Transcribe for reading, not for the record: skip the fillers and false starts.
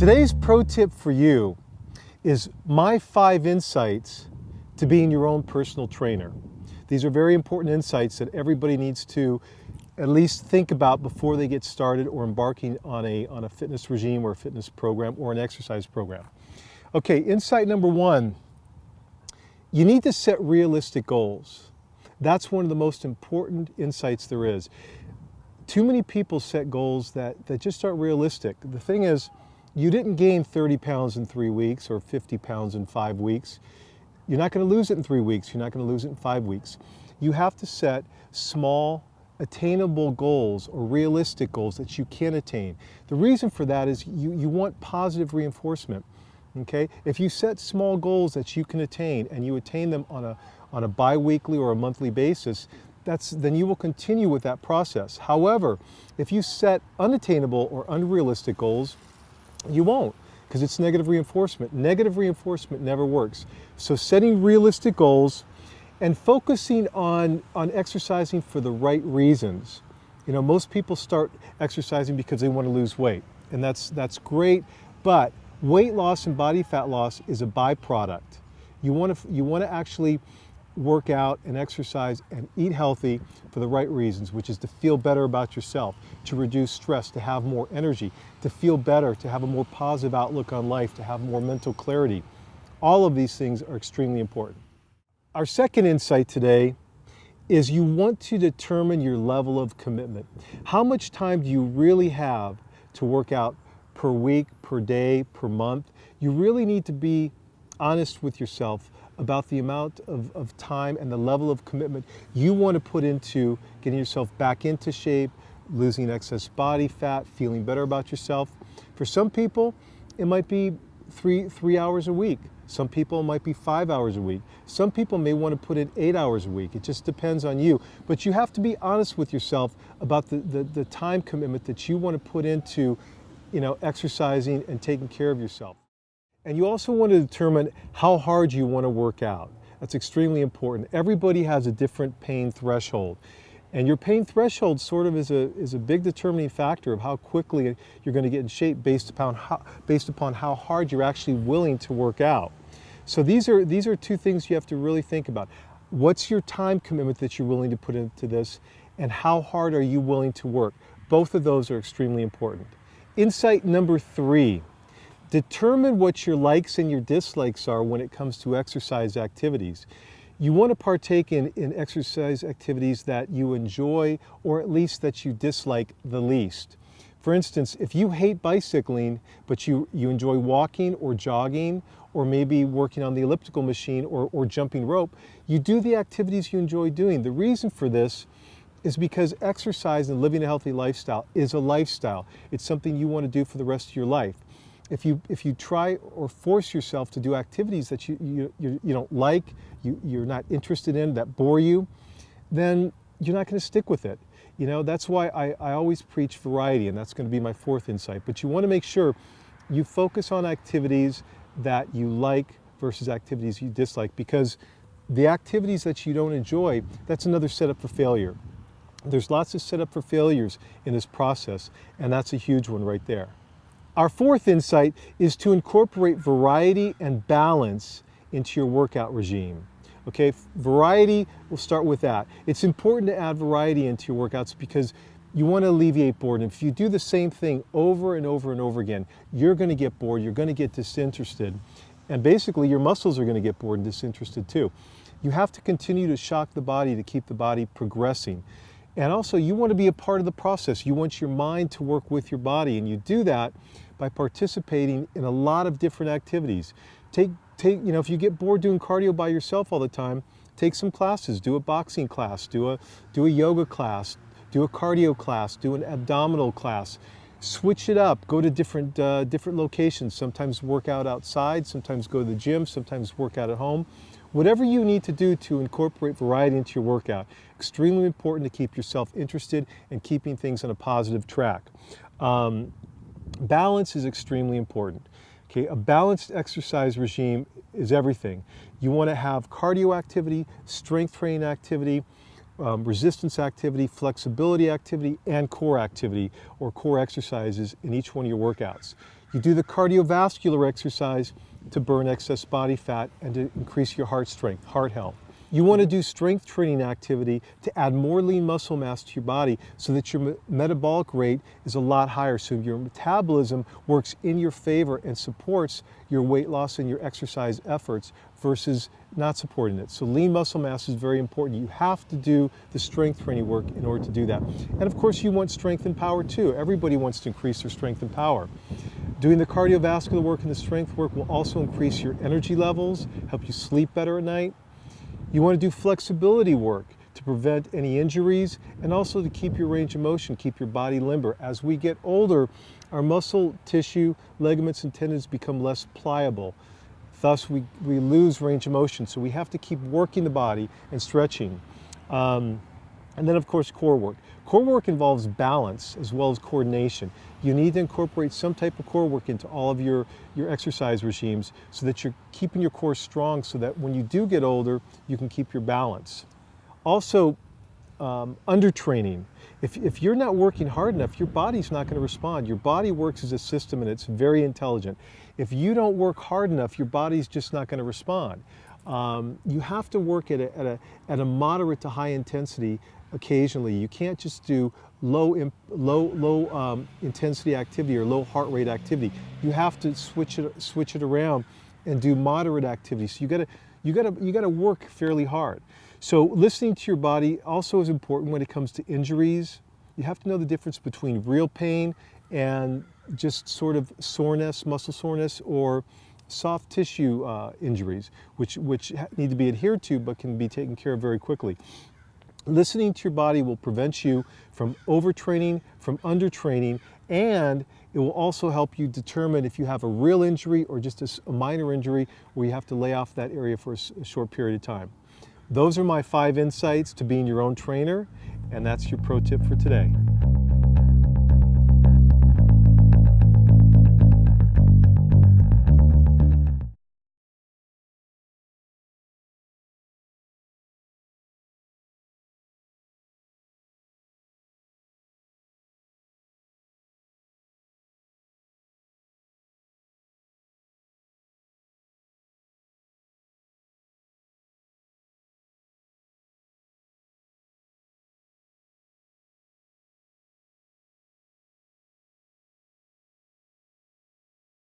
Today's pro tip for you is my 5 insights to being your own personal trainer. These are very important insights that everybody needs to at least think about before they get started or embarking on a fitness regime or a fitness program or an exercise program. Okay, insight number 1, you need to set realistic goals. That's one of the most important insights there is. Too many people set goals that just aren't realistic. The thing is, you didn't gain 30 pounds in 3 weeks or 50 pounds in 5 weeks. You're not going to lose it in 3 weeks. You're not going to lose it in 5 weeks. You have to set small, attainable goals or realistic goals that you can attain. The reason for that is you want positive reinforcement. Okay? If you set small goals that you can attain and you attain them on a bi-weekly or a monthly basis, then you will continue with that process. However, if you set unattainable or unrealistic goals, you won't, because it's negative reinforcement. Negative reinforcement never works. So setting realistic goals and focusing on exercising for the right reasons. You know, most people start exercising because they want to lose weight, and that's great, but weight loss and body fat loss is a byproduct. You want to actually work out and exercise and eat healthy for the right reasons, which is to feel better about yourself, to reduce stress, to have more energy, to feel better, to have a more positive outlook on life, to have more mental clarity. All of these things are extremely important. Our second insight today is you want to determine your level of commitment. How much time do you really have to work out per week, per day, per month? You really need to be honest with yourself about the amount of time and the level of commitment you want to put into getting yourself back into shape, losing excess body fat, feeling better about yourself. For some people, it might be three hours a week. Some people it might be 5 hours a week. Some people may want to put in 8 hours a week. It just depends on you. But you have to be honest with yourself about the time commitment that you want to put into, exercising and taking care of yourself. And you also want to determine how hard you want to work out. That's extremely important. Everybody has a different pain threshold. And your pain threshold sort of is a big determining factor of how quickly you're going to get in shape based upon how hard you're actually willing to work out. So these are two things you have to really think about. What's your time commitment that you're willing to put into this, and how hard are you willing to work? Both of those are extremely important. Insight number 3. Determine what your likes and your dislikes are when it comes to exercise activities. You want to partake in exercise activities that you enjoy, or at least that you dislike the least. For instance, if you hate bicycling, but you enjoy walking or jogging, or maybe working on the elliptical machine or jumping rope, you do the activities you enjoy doing. The reason for this is because exercise and living a healthy lifestyle is a lifestyle. It's something you want to do for the rest of your life. If you try or force yourself to do activities that you don't like, you're not interested in, that bore you, then you're not going to stick with it. That's why I always preach variety, and that's going to be my 4th insight. But you want to make sure you focus on activities that you like versus activities you dislike, because the activities that you don't enjoy, that's another setup for failure. There's lots of setup for failures in this process, and that's a huge one right there. Our 4th insight is to incorporate variety and balance into your workout regime. Okay, variety, we'll start with that. It's important to add variety into your workouts because you want to alleviate boredom. If you do the same thing over and over and over again, you're going to get bored, you're going to get disinterested, and basically your muscles are going to get bored and disinterested too. You have to continue to shock the body to keep the body progressing. And also, you want to be a part of the process. You want your mind to work with your body, and you do that by participating in a lot of different activities. If you get bored doing cardio by yourself all the time, take some classes. Do a boxing class, do a yoga class, do a cardio class, do an abdominal class. Switch it up. Go to different locations. Sometimes work out outside, sometimes go to the gym, sometimes work out at home. Whatever you need to do to incorporate variety into your workout, extremely important to keep yourself interested and keeping things on a positive track. Balance is extremely important. Okay, a balanced exercise regime is everything. You want to have cardio activity, strength training activity, resistance activity, flexibility activity, and core activity or core exercises in each one of your workouts. You do the cardiovascular exercise to burn excess body fat and to increase your heart strength, heart health. You want to do strength training activity to add more lean muscle mass to your body so that your metabolic rate is a lot higher, so your metabolism works in your favor and supports your weight loss and your exercise efforts versus not supporting it. So lean muscle mass is very important. You have to do the strength training work in order to do that. And of course you want strength and power too. Everybody wants to increase their strength and power. Doing the cardiovascular work and the strength work will also increase your energy levels, help you sleep better at night. You want to do flexibility work to prevent any injuries and also to keep your range of motion, keep your body limber. As we get older, our muscle tissue, ligaments, and tendons become less pliable. Thus, we lose range of motion. So we have to keep working the body and stretching. And then, of course, core work. Core work involves balance as well as coordination. You need to incorporate some type of core work into all of your exercise regimes so that you're keeping your core strong so that when you do get older, you can keep your balance. Also, undertraining. If you're not working hard enough, your body's not going to respond. Your body works as a system and it's very intelligent. If you don't work hard enough, your body's just not going to respond. You have to work at a moderate to high intensity occasionally. You can't just do low intensity activity or low heart rate activity. You have to switch it around and do moderate activity. So you gotta work fairly hard. So listening to your body also is important when it comes to injuries. You have to know the difference between real pain and just sort of soreness, muscle soreness, or soft tissue injuries, which need to be adhered to but can be taken care of very quickly. Listening to your body will prevent you from overtraining, from undertraining, and it will also help you determine if you have a real injury or just a minor injury where you have to lay off that area for a short period of time. Those are my 5 insights to being your own trainer, and that's your pro tip for today.